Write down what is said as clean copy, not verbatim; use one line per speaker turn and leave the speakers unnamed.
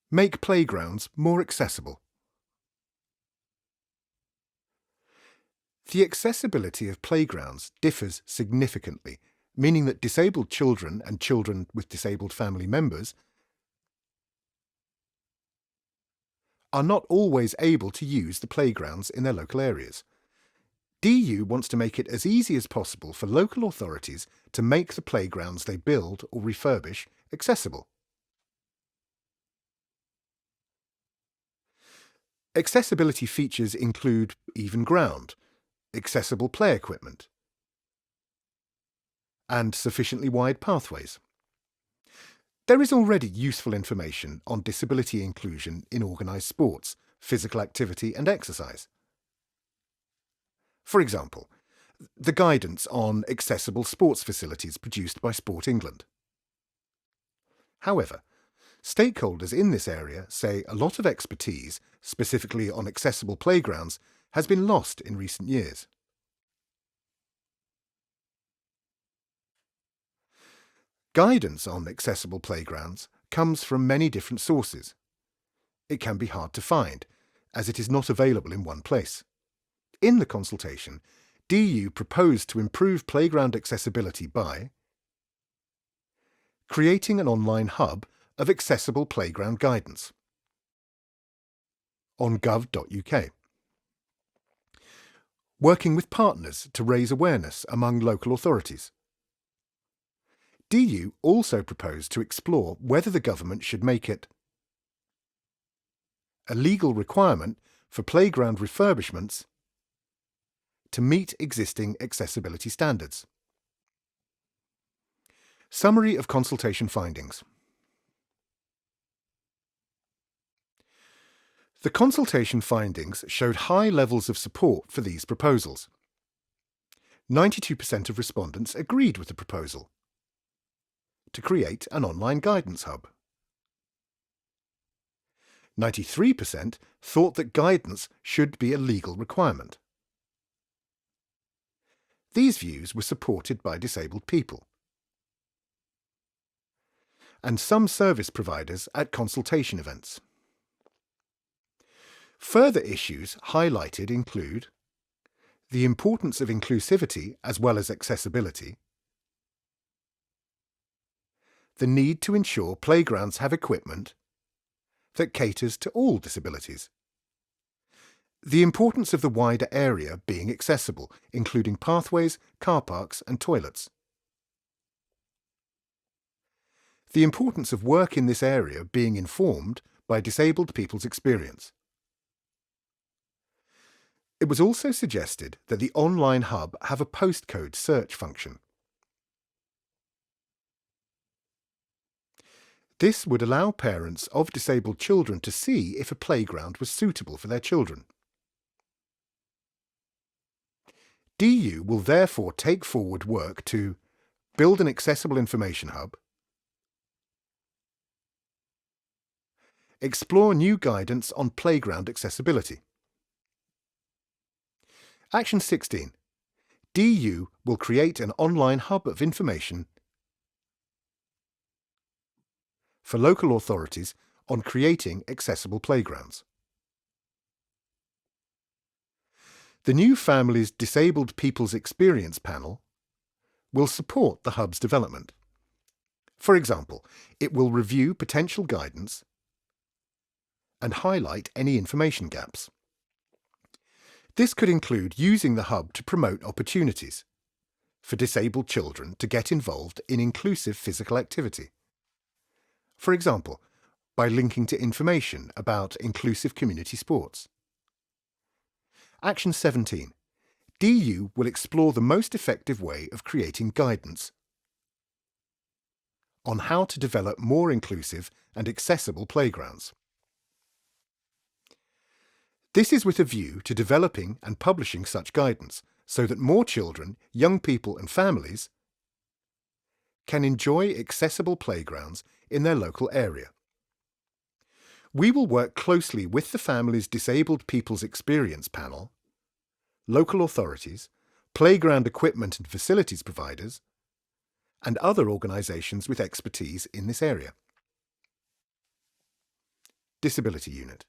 Make playgrounds more accessible. The accessibility of playgrounds differs significantly, meaning that disabled children and children with disabled family members are not always able to use the playgrounds in their local areas. DU wants to make it as easy as possible for local authorities to make the playgrounds they build or refurbish accessible. Accessibility features include even ground, accessible play equipment, and sufficiently wide pathways. There is already useful information on disability inclusion in organised sports, physical activity and exercise. For example, the guidance on accessible sports facilities produced by Sport England. However, stakeholders in this area say a lot of expertise, specifically on accessible playgrounds, has been lost in recent years. Guidance on accessible playgrounds comes from many different sources. It can be hard to find, as it is not available in one place. In the consultation, DU proposed to improve playground accessibility by creating an online hub of accessible playground guidance on gov.uk, working with partners to raise awareness among local authorities. DU also proposed to explore whether the government should make it a legal requirement for playground refurbishments to meet existing accessibility standards. Summary of consultation findings. The consultation findings showed high levels of support for these proposals. 92% of respondents agreed with the proposal to create an online guidance hub. 93% thought that guidance should be a legal requirement. These views were supported by disabled people and some service providers at consultation events. Further issues highlighted include the importance of inclusivity as well as accessibility, the need to ensure playgrounds have equipment that caters to all disabilities, the importance of the wider area being accessible, including pathways, car parks and toilets, the importance of work in this area being informed by disabled people's experience. It was also suggested that the online hub have a postcode search function. This would allow parents of disabled children to see if a playground was suitable for their children. DU will therefore take forward work to build an accessible information hub, explore new guidance on playground accessibility. Action 16. DU will create an online hub of information for local authorities on creating accessible playgrounds. The new Families Disabled People's Experience panel will support the hub's development. For example, it will review potential guidance and highlight any information gaps. This could include using the hub to promote opportunities for disabled children to get involved in inclusive physical activity. For example, by linking to information about inclusive community sports. Action 17. DU will explore the most effective way of creating guidance on how to develop more inclusive and accessible playgrounds. This is with a view to developing and publishing such guidance so that more children, young people and families can enjoy accessible playgrounds in their local area. We will work closely with the Families Disabled People's Experience panel, local authorities, playground equipment and facilities providers, and other organisations with expertise in this area. Disability Unit.